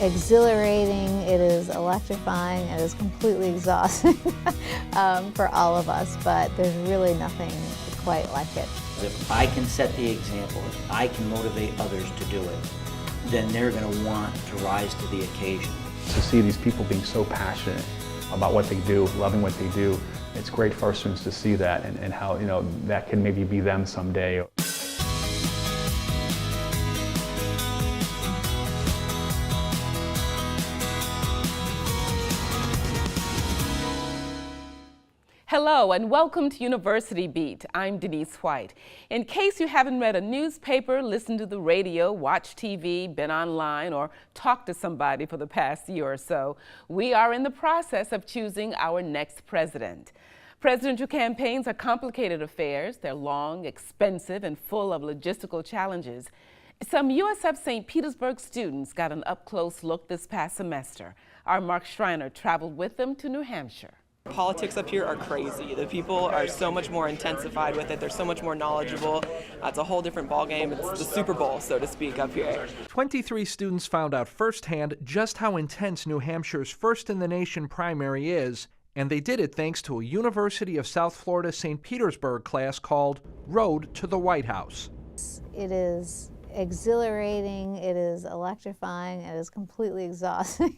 exhilarating, it is electrifying, it is completely exhausting for all of us, but there's really nothing quite like it. If I can set the example, if I can motivate others to do it, then they're going to want to rise to the occasion. To see these people being so passionate about what they do, loving what they do, it's great for our students to see that and how, you know, that can maybe be them someday. Hello and welcome to University Beat. I'm Denise White. In case you haven't read a newspaper, listened to the radio, watched TV, been online, or talked to somebody for the past year or so, we are in the process of choosing our next president. Presidential campaigns are complicated affairs. They're long, expensive, and full of logistical challenges. Some USF St. Petersburg students got an up-close look this past semester. Our Mark Schreiner traveled with them to New Hampshire. Politics up here are crazy. The people are so much more intensified with it. They're so much more knowledgeable. It's a whole different ballgame. It's the Super Bowl, so to speak, up here. 23 students found out firsthand just how intense New Hampshire's first-in-the-nation primary is, and they did it thanks to a University of South Florida St. Petersburg class called Road to the White House. It is exhilarating, it is electrifying, it is completely exhausting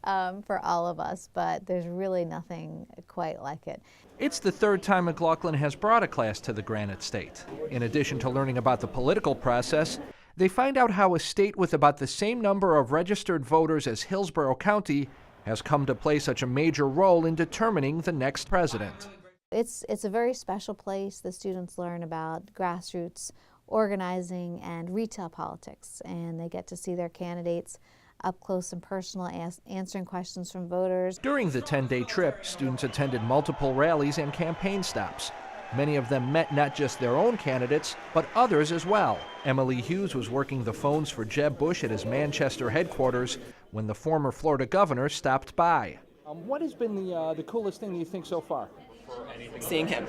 for all of us, but there's really nothing quite like it. It's the third time McCausland has brought a class to the Granite State. In addition to learning about the political process, they find out how a state with about the same number of registered voters as Hillsborough County has come to play such a major role in determining the next president. It's a very special place. The students learn about grassroots organizing and retail politics, and they get to see their candidates up close and personal, answering questions from voters. During the 10-day trip, students attended multiple rallies and campaign stops. Many of them met not just their own candidates, but others as well. Emily Hughes was working the phones for Jeb Bush at his Manchester headquarters when the former Florida governor stopped by. What has been the coolest thing you think so far? Seeing him.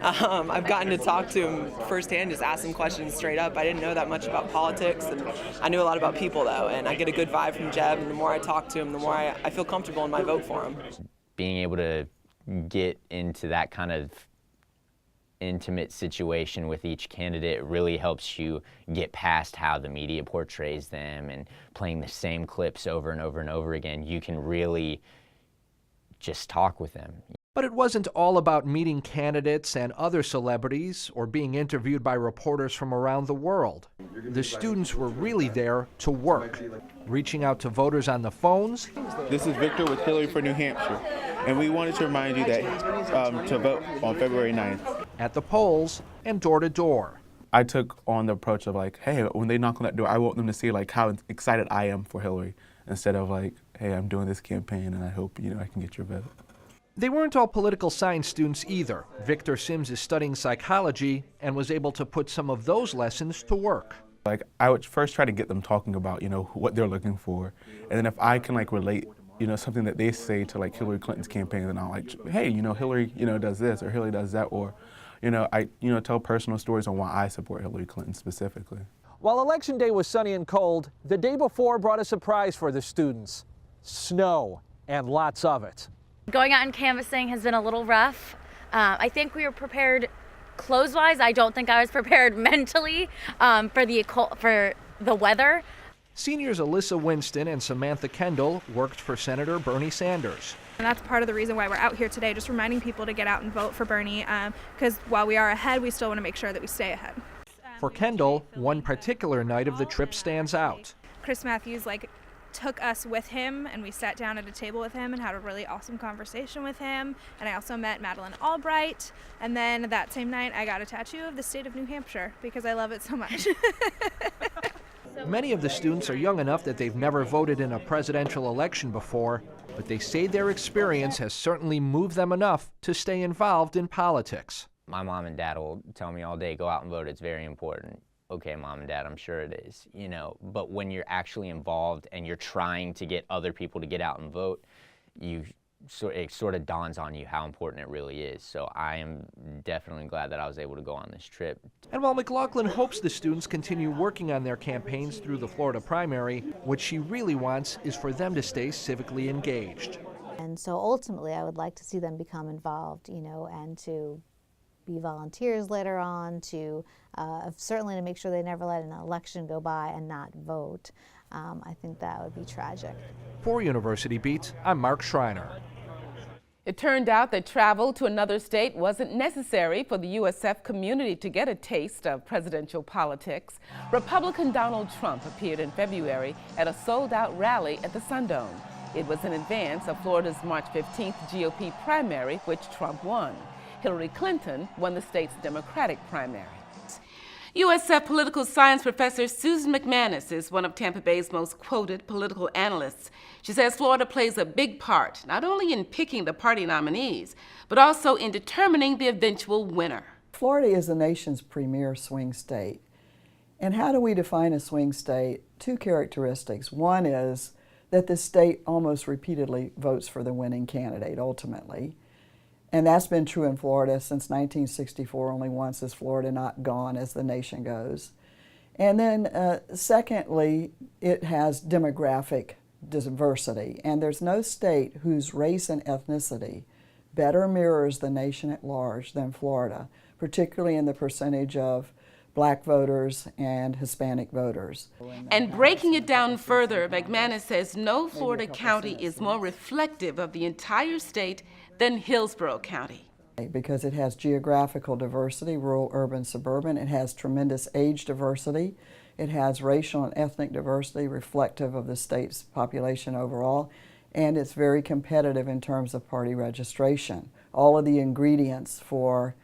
I've gotten to talk to him firsthand, just ask him questions straight up. I didn't know that much about politics, and I knew a lot about people, though, and I get a good vibe from Jeb, and the more I talk to him, the more I feel comfortable in my vote for him. Being able to get into that kind of intimate situation with each candidate really helps you get past how the media portrays them, and playing the same clips over and over and over again, you can really just talk with them. But it wasn't all about meeting candidates and other celebrities or being interviewed by reporters from around the world. The students were really there to work, reaching out to voters on the phones. This is Victor with Hillary for New Hampshire, and we wanted to remind you that to vote on February 9th. At the polls and door to door. I took on the approach of like, hey, when they knock on that door, I want them to see like how excited I am for Hillary, instead of like, hey, I'm doing this campaign and I hope, you know, I can get your vote. They weren't all political science students either. Victor Sims is studying psychology and was able to put some of those lessons to work. Like, I would first try to get them talking about, you know, what they're looking for. And then if I can like relate, you know, something that they say to like Hillary Clinton's campaign, then I'll like, hey, you know, Hillary, you know, does this or Hillary does that, or, you know, I, you know, tell personal stories on why I support Hillary Clinton specifically. While Election Day was sunny and cold, the day before brought a surprise for the students. Snow, and lots of it. Going out and canvassing has been a little rough. I think we were prepared clothes-wise. I don't think I was prepared mentally for the weather. Seniors Alyssa Winston and Samantha Kendall worked for Senator Bernie Sanders. And that's part of the reason why we're out here today, just reminding people to get out and vote for Bernie, because while we are ahead, we still want to make sure that we stay ahead. For Kendall, one particular night of the trip stands out. Chris Matthews took us with him, and we sat down at a table with him and had a really awesome conversation with him. And I also met Madeleine Albright, and then that same night I got a tattoo of the state of New Hampshire because I love it so much. Many of the students are young enough that they've never voted in a presidential election before, but they say their experience has certainly moved them enough to stay involved in politics. My mom and dad will tell me all day, go out and vote, it's very important. Okay, Mom and Dad, I'm sure it is, you know, but when you're actually involved and you're trying to get other people to get out and vote, you it sort of dawns on you how important it really is. So I am definitely glad that I was able to go on this trip. And while McCausland hopes the students continue working on their campaigns through the Florida primary, what she really wants is for them to stay civically engaged. And so ultimately I would like to see them become involved, you know, and to be volunteers later on, to certainly to make sure they never let an election go by and not vote. I think that would be tragic. For University Beat, I'm Mark Schreiner. It turned out that travel to another state wasn't necessary for the USF community to get a taste of presidential politics. Republican Donald Trump appeared in February at a sold-out rally at the Sundome. It was in advance of Florida's March 15th GOP primary, which Trump won. Hillary Clinton won the state's Democratic primary. USF political science professor Susan McManus is one of Tampa Bay's most quoted political analysts. She says Florida plays a big part, not only in picking the party nominees, but also in determining the eventual winner. Florida is the nation's premier swing state. And how do we define a swing state? Two characteristics. One is that the state almost repeatedly votes for the winning candidate, ultimately. And that's been true in Florida since 1964. Only once has Florida not gone as the nation goes. And then secondly, it has demographic diversity. And there's no state whose race and ethnicity better mirrors the nation at large than Florida, particularly in the percentage of Black voters and Hispanic voters. And breaking it down further, McManus says no Florida county is more reflective of the entire state than Hillsborough County. Because it has geographical diversity, rural, urban, suburban. It has tremendous age diversity. It has racial and ethnic diversity reflective of the state's population overall. And it's very competitive in terms of party registration. All of the ingredients for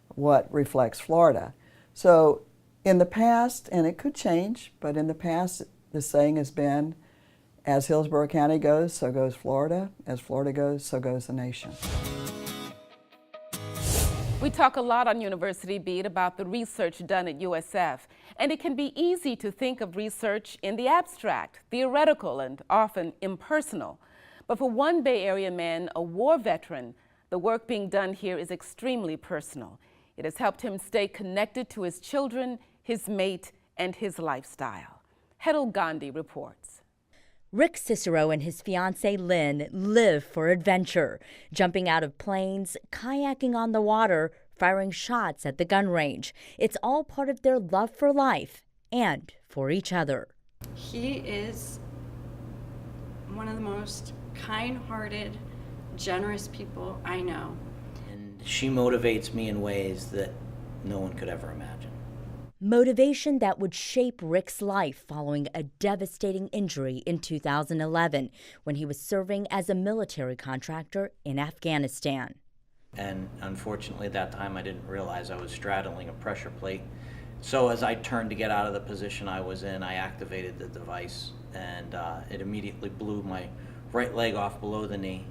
what reflects Florida. So in the past, and it could change, but in the past the saying has been, as Hillsborough County goes, so goes Florida. As Florida goes, so goes the nation. We talk a lot on University Beat about the research done at USF, and it can be easy to think of research in the abstract, theoretical, and often impersonal. But for one Bay Area man, a war veteran, the work being done here is extremely personal. It has helped him stay connected to his children, his mate, and his lifestyle. Hedel Gandhi reports. Rick Cicero and his fiancée Lynn live for adventure, jumping out of planes, kayaking on the water, firing shots at the gun range. It's all part of their love for life and for each other. He is one of the most kind-hearted, generous people I know. And she motivates me in ways that no one could ever imagine. Motivation that would shape Rick's life following a devastating injury in 2011 when he was serving as a military contractor in Afghanistan. And unfortunately at that time I didn't realize I was straddling a pressure plate. So as I turned to get out of the position I was in, I activated the device and it immediately blew my right leg off below the knee,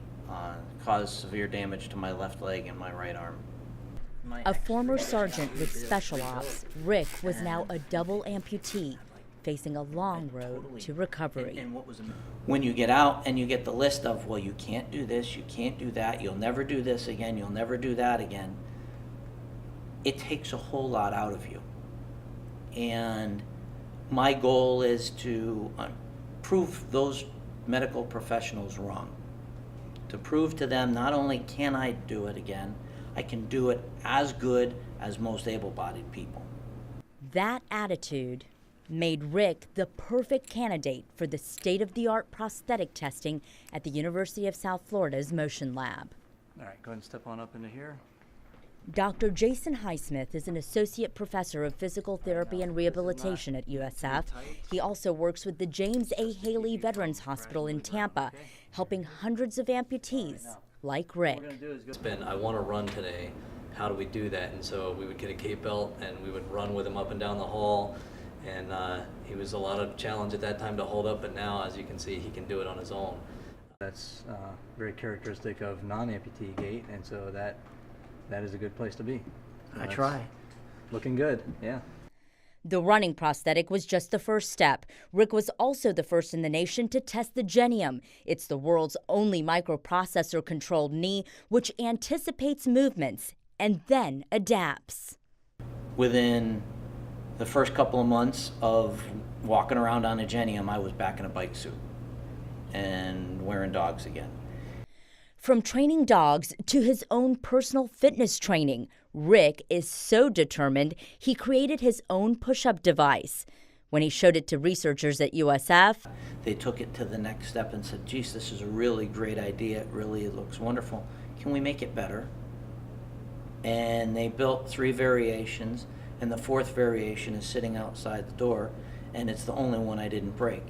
caused severe damage to my left leg and my right arm. A former sergeant with special ops, Rick was now a double amputee, facing a long road to recovery. When you get out and you get the list of, well, you can't do this, you can't do that, you'll never do this again, you'll never do that again, it takes a whole lot out of you. And my goal is to prove those medical professionals wrong. To prove to them not only can I do it again, I can do it as good as most able-bodied people. That attitude made Rick the perfect candidate for the state-of-the-art prosthetic testing at the University of South Florida's Motion Lab. All right, go ahead and step on up into here. Dr. Jason Highsmith is an associate professor of physical therapy and rehabilitation at USF. He also works with the James A. Haley Veterans Hospital in Tampa, helping hundreds of amputees like Rick. I want to run today. How do we do that? And so we would get a gait belt and we would run with him up and down the hall. And he was a lot of challenge at that time to hold up, but now, as you can see, he can do it on his own. That's very characteristic of non-amputee gait, and so that is a good place to be. I try. Looking good, yeah. The running prosthetic was just the first step. Rick was also the first in the nation to test the Genium. It's the world's only microprocessor-controlled knee, which anticipates movements and then adapts. Within the first couple of months of walking around on a Genium, I was back in a bike suit and wearing dogs again. From training dogs to his own personal fitness training, Rick is so determined he created his own push-up device. When he showed it to researchers at USF, they took it to the next step and said, geez, this is a really great idea. It really looks wonderful. Can we make it better? And they built 3 variations, and the 4th variation is sitting outside the door, and it's the only one I didn't break.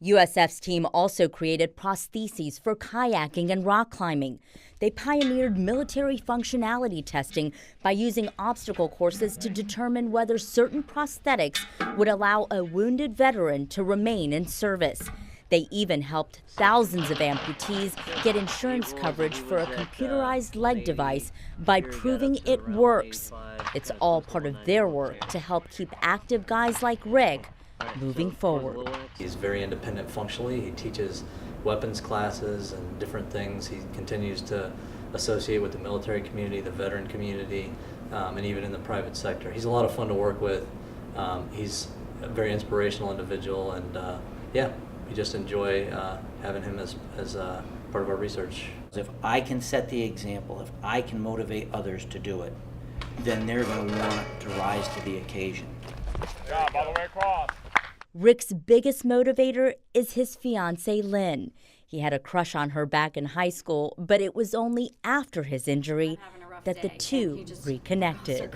USF's team also created prostheses for kayaking and rock climbing. They pioneered military functionality testing by using obstacle courses to determine whether certain prosthetics would allow a wounded veteran to remain in service. They even helped thousands of amputees get insurance coverage for a computerized leg device by proving it works. It's all part of their work to help keep active guys like Rick moving forward. He's very independent functionally. He teaches weapons classes and different things. He continues to associate with the military community, the veteran community, and even in the private sector. He's a lot of fun to work with. He's a very inspirational individual, and yeah, we just enjoy having him as part of our research. If I can set the example, if I can motivate others to do it, then they're going to want to rise to the occasion. Job all the way across. Rick's biggest motivator is his fiancée, Lynn. He had a crush on her back in high school, but it was only after his injury that the two reconnected.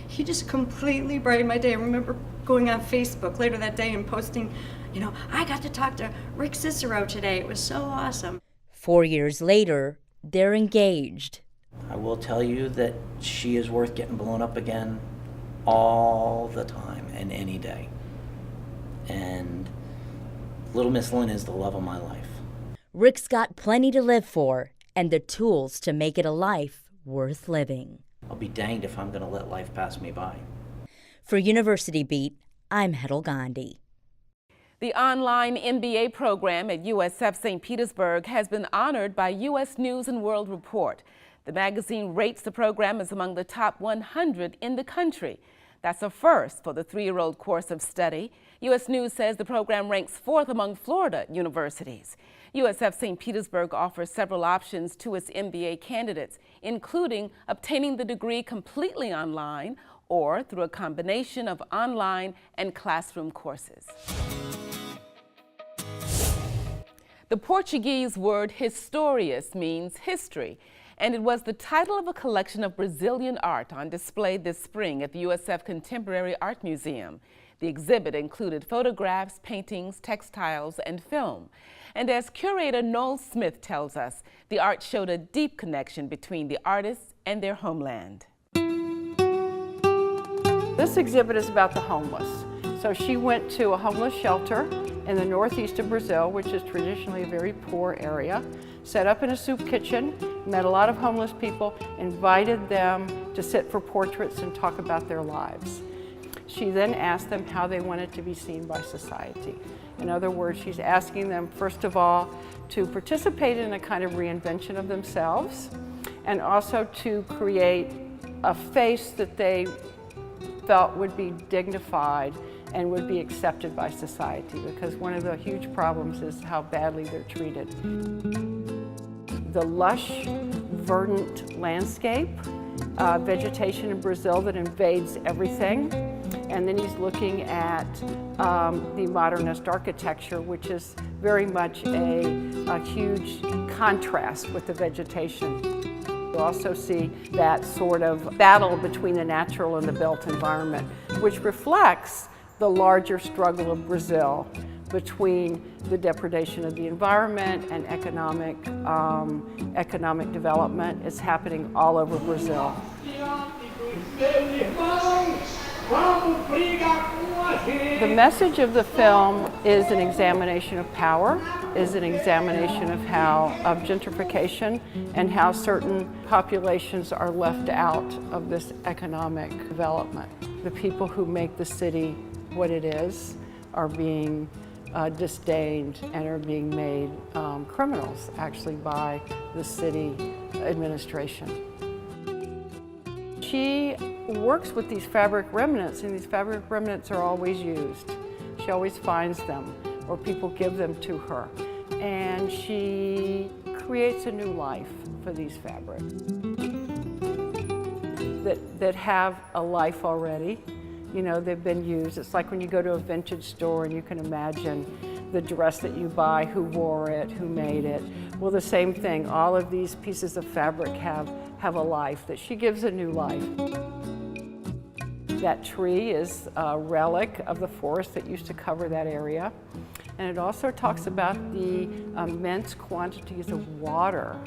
He just completely brightened my day. I remember going on Facebook later that day and posting, you know, I got to talk to Rick Cicero today. It was so awesome. 4 years later, they're engaged. I will tell you that she is worth getting blown up again all the time and any day. And little Miss Lynn is the love of my life. Rick's got plenty to live for and the tools to make it a life worth living. I'll be danged if I'm going to let life pass me by. For University Beat, I'm Hedel Gandhi. The online MBA program at USF St. Petersburg has been honored by U.S. News & World Report. The magazine rates the program as among the top 100 in the country. That's a first for the 3-year-old course of study. U.S. News says the program ranks 4th among Florida universities. USF St. Petersburg offers several options to its MBA candidates, including obtaining the degree completely online or through a combination of online and classroom courses. The Portuguese word historias means history, and it was the title of a collection of Brazilian art on display this spring at the USF Contemporary Art Museum. The exhibit included photographs, paintings, textiles, and film. And as curator Noel Smith tells us, the art showed a deep connection between the artists and their homeland. This exhibit is about the homeless. So she went to a homeless shelter in the northeast of Brazil, which is traditionally a very poor area, set up in a soup kitchen, met a lot of homeless people, invited them to sit for portraits and talk about their lives. She then asked them how they wanted to be seen by society. In other words, she's asking them, first of all, to participate in a kind of reinvention of themselves, and also to create a face that they felt would be dignified and would be accepted by society, because one of the huge problems is how badly they're treated. The lush, verdant landscape, vegetation in Brazil that invades everything, and then he's looking at the modernist architecture, which is very much a huge contrast with the vegetation. You also see that sort of battle between the natural and the built environment, which reflects the larger struggle of Brazil between the depredation of the environment and economic development. Is happening all over Brazil. The message of the film is an examination of power, is an examination of of gentrification and how certain populations are left out of this economic development. the people who make the city what it is are being disdained and are being made criminals, actually, by the city administration. She works with these fabric remnants, and these fabric remnants are always used. She always finds them, or people give them to her. And she creates a new life for these fabrics that have a life already. You know, they've been used. It's like when you go to a vintage store and you can imagine the dress that you buy, who wore it, who made it. Well, the same thing. All of these pieces of fabric have a life, that she gives a new life. That tree is a relic of the forest that used to cover that area. And it also talks about the immense quantities of water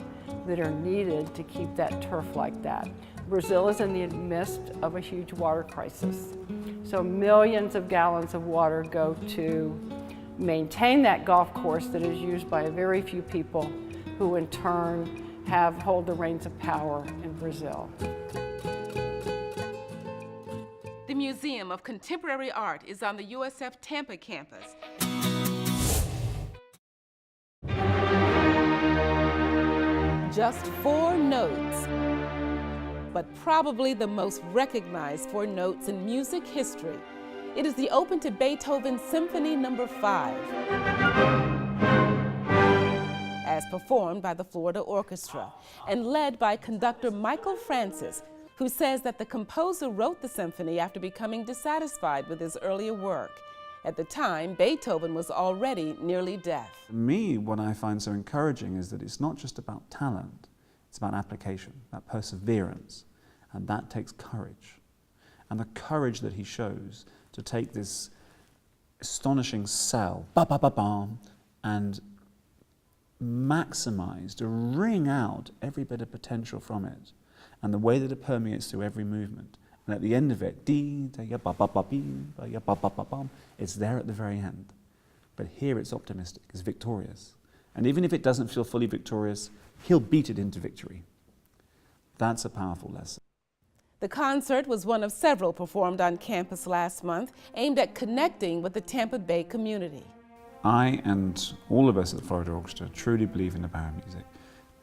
that are needed to keep that turf like that. Brazil is in the midst of a huge water crisis. So millions of gallons of water go to maintain that golf course that is used by a very few people, who in turn hold the reins of power in Brazil. The Museum of Contemporary Art is on the USF Tampa campus. Just 4 notes, but probably the most recognized 4 notes in music history. It is the open to Beethoven Symphony No. 5, as performed by the Florida Orchestra and led by conductor Michael Francis, who says that the composer wrote the symphony after becoming dissatisfied with his earlier work. At the time, Beethoven was already nearly deaf. For me, what I find so encouraging is that it's not just about talent, it's about application, about perseverance, and that takes courage. And the courage that he shows to take this astonishing cell, ba-ba-ba-bam, and maximize, to wring out every bit of potential from it, and the way that it permeates through every movement. And at the end of it, it's there at the very end. But here it's optimistic, it's victorious. And even if it doesn't feel fully victorious, he'll beat it into victory. That's a powerful lesson. The concert was one of several performed on campus last month, aimed at connecting with the Tampa Bay community. I and all of us at the Florida Orchestra truly believe in the power of music.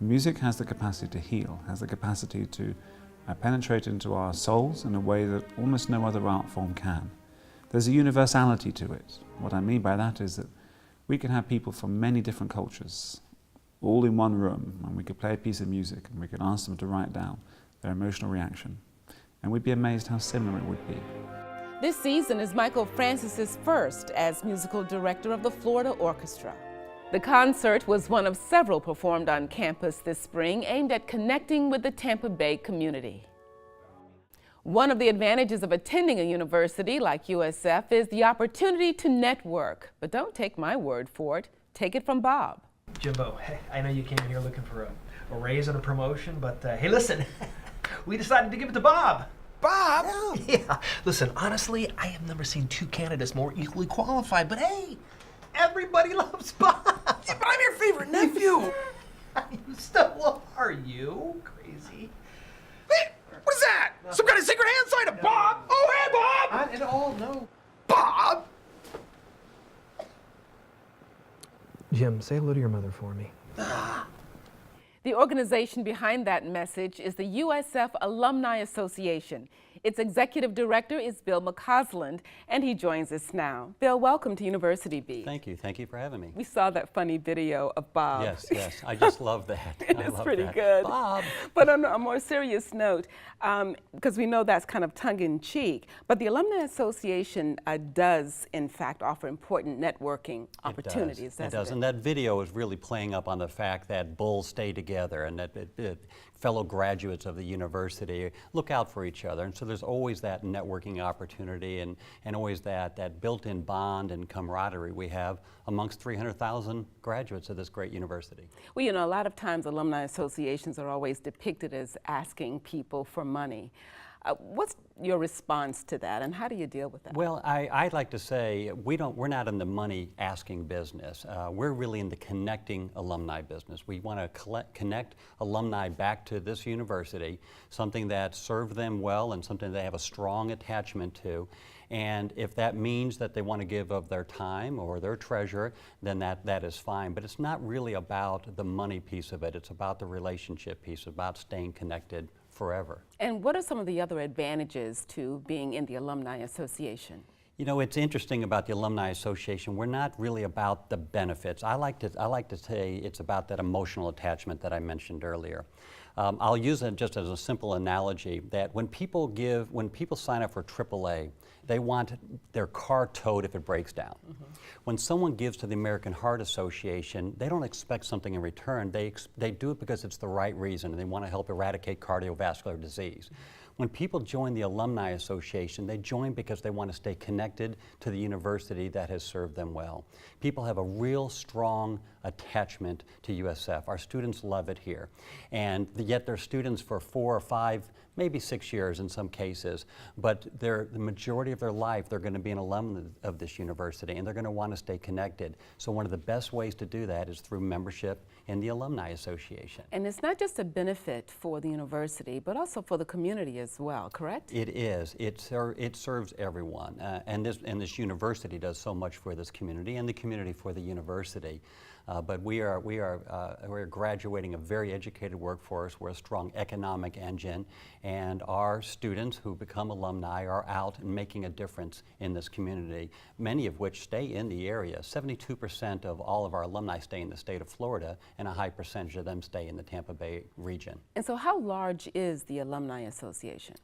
Music has the capacity to heal, has the capacity to penetrate into our souls in a way that almost no other art form can. There's a universality to it. What I mean by that is that we can have people from many different cultures all in one room, and we could play a piece of music and we could ask them to write down their emotional reaction, and we'd be amazed how similar it would be. This season is Michael Francis's first as musical director of the Florida Orchestra. The concert was one of several performed on campus this spring, aimed at connecting with the Tampa Bay community. One of the advantages of attending a university like USF is the opportunity to network. But don't take my word for it. Take it from Bob. Jimbo, hey, I know you came here looking for a raise and a promotion, but hey, listen, we decided to give it to Bob. Bob? Yeah. Listen, honestly, I have never seen 2 candidates more equally qualified, but hey, everybody loves Bob. Yeah, but I'm your favorite nephew. You still are, you? Crazy. Hey, what is that? Some kind of secret hand sign of Bob? Oh, hey, Bob! Not at all, no. Bob! Jim, say hello to your mother for me. The organization behind that message is the USF Alumni Association. Its executive director is Bill McCausland, and he joins us now. Bill, welcome to University Beat. Thank you for having me. We saw that funny video of Bob. Yes, I just love that. It's pretty good. Bob. But on a more serious note, because we know that's kind of tongue-in-cheek, but the Alumni Association does, in fact, offer important networking opportunities. It does, and that video is really playing up on the fact that bulls stay together and that fellow graduates of the university look out for each other. And so there's always that networking opportunity and always that built-in bond and camaraderie we have amongst 300,000 graduates of this great university. Well, you know, a lot of times alumni associations are always depicted as asking people for money. What's your response to that, and how do you deal with that? Well, I'd like to say we're not in the money asking business. We're really in the connecting alumni business. We want to connect alumni back to this university, something that served them well and something they have a strong attachment to. And if that means that they want to give of their time or their treasure, then that is fine. But it's not really about the money piece of it. It's about the relationship piece, about staying connected forever. And what are some of the other advantages to being in the Alumni Association? You know, it's interesting about the Alumni Association. We're not really about the benefits. I like to say it's about that emotional attachment that I mentioned earlier. I'll use it just as a simple analogy that when people sign up for AAA, they want their car towed if it breaks down. Mm-hmm. When someone gives to the American Heart Association, they don't expect something in return. They do it because it's the right reason, and they want to help eradicate cardiovascular disease. When people join the Alumni Association, they join because they want to stay connected to the university that has served them well. People have a real strong attachment to USF. Our students love it here. And yet they're students for 4 or 5, maybe 6 years in some cases, but the majority of their life they're going to be an alum of this university, and they're going to want to stay connected. So one of the best ways to do that is through membership in the Alumni Association. And it's not just a benefit for the university, but also for the community as well, correct? It is. It serves everyone, and this university does so much for this community and the community for the university. But we're graduating a very educated workforce. We're a strong economic engine, and our students who become alumni are out and making a difference in this community, many of which stay in the area. 72% of all of our alumni stay in the state of Florida, and a high percentage of them stay in the Tampa Bay region. And so how large is the Alumni Association?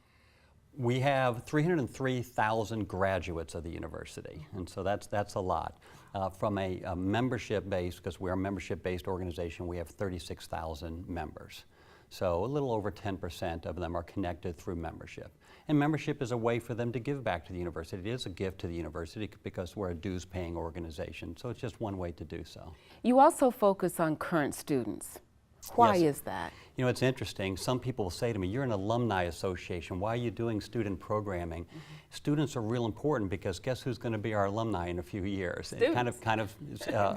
We have 303,000 graduates of the university, and so that's a lot. From a membership base, because we're a membership-based organization, we have 36,000 members. So a little over 10% of them are connected through membership. And membership is a way for them to give back to the university. It is a gift to the university because we're a dues-paying organization, so it's just one way to do so. You also focus on current students. Why is that? You know, it's interesting. Some people will say to me, you're an alumni association. Why are you doing student programming? Mm-hmm. Students are real important because guess who's going to be our alumni in a few years? Kind of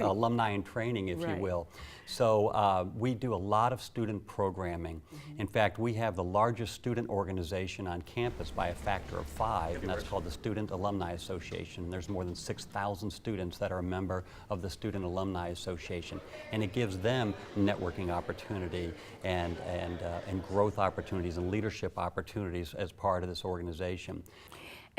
alumni in training, if you will. So we do a lot of student programming. Mm-hmm. In fact, we have the largest student organization on campus by a factor of 5, and that's called the Student Alumni Association. There's more than 6,000 students that are a member of the Student Alumni Association, and it gives them networking opportunity and growth opportunities and leadership opportunities as part of this organization.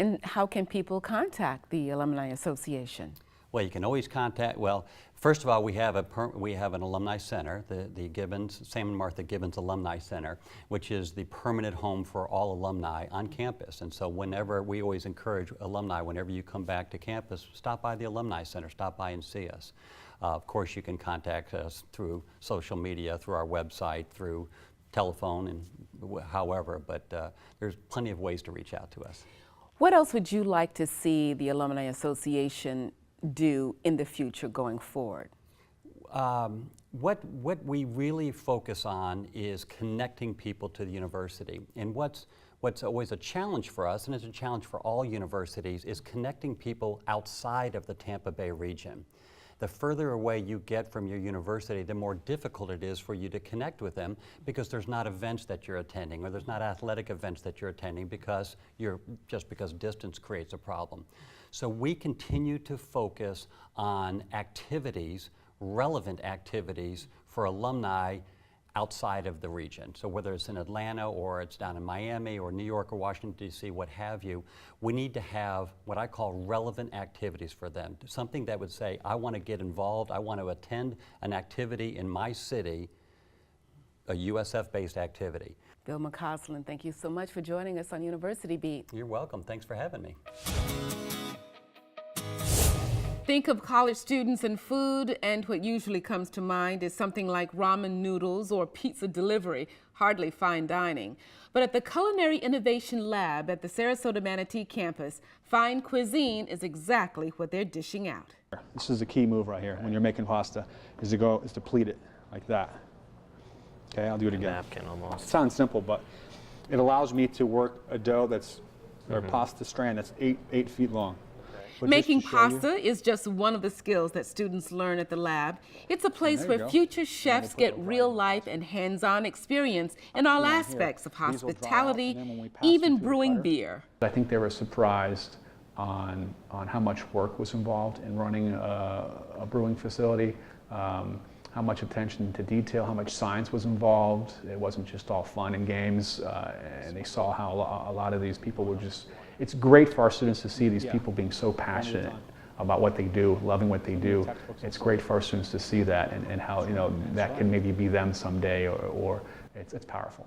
And how can people contact the Alumni Association? Well, you can always contact, well, first of all, we have an alumni center, the Gibbons, Sam and Martha Gibbons Alumni Center, which is the permanent home for all alumni on campus. And so we always encourage alumni, whenever you come back to campus, stop by the Alumni Center, stop by and see us. Of course, you can contact us through social media, through our website, through telephone, and however, but there's plenty of ways to reach out to us. What else would you like to see the Alumni Association do in the future going forward? What we really focus on is connecting people to the university. And what's always a challenge for us, and it's a challenge for all universities, is connecting people outside of the Tampa Bay region. The further away you get from your university, the more difficult it is for you to connect with them because there's not events that you're attending or there's not athletic events that you're attending because distance creates a problem. So we continue to focus on activities, relevant activities for alumni outside of the region. So whether it's in Atlanta or it's down in Miami or New York or Washington, D.C., what have you, we need to have what I call relevant activities for them. Something that would say, I want to get involved, I want to attend an activity in my city, a USF-based activity. Bill McCausland, thank you so much for joining us on University Beat. You're welcome. Thanks for having me. Think of college students and food, and what usually comes to mind is something like ramen noodles or pizza delivery, hardly fine dining. But at the Culinary Innovation Lab at the Sarasota Manatee campus, fine cuisine is exactly what they're dishing out. This is the key move right here when you're making pasta, is to pleat it like that. Okay, I'll do it again. Napkin almost. It sounds simple, but It allows me to work a dough that's, or pasta strand that's 8 feet long. But Making just to show you- pasta is just one of the skills that students learn at the lab. It's a place there you where go. future chefs get real-life and hands-on experience in all Yeah, here. aspects of These will dry out, hospitality, and then when we pass even them through the brewing cutter- beer. I think they were surprised on how much work was involved in running a brewing facility, how much attention to detail, how much science was involved. It wasn't just all fun and games, and they saw how a lot of these people were just, it's great for our students to see these people being so passionate about what they do, loving what they do. It's great for our students to see that and how, you know, that can maybe be them someday, or it's powerful.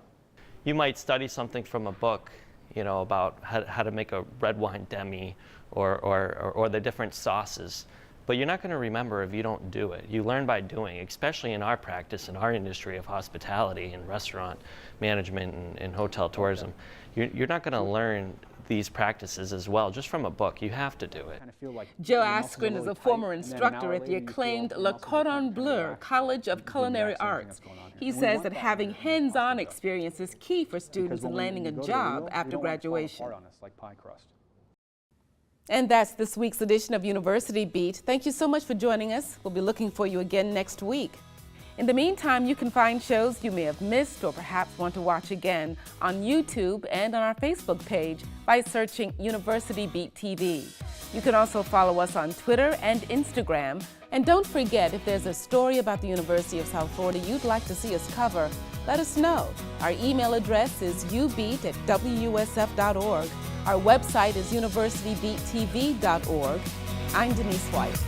You might study something from a book, you know, about how to make a red wine demi or the different sauces. But you're not going to remember if you don't do it. You learn by doing, especially in our practice, in our industry of hospitality and restaurant management and hotel tourism. You're not going to learn these practices as well just from a book. You have to do it. Joe Askren is a former instructor at the acclaimed Le Cordon Bleu College of Culinary Arts. He says that having hands-on experience is key for students in landing a job after graduation. And that's this week's edition of University Beat. Thank you so much for joining us. We'll be looking for you again next week. In the meantime, you can find shows you may have missed or perhaps want to watch again on YouTube and on our Facebook page by searching University Beat TV. You can also follow us on Twitter and Instagram. And don't forget, if there's a story about the University of South Florida you'd like to see us cover, let us know. Our email address is ubeat@wusf.org. Our website is universitybeattv.org. I'm Denise White.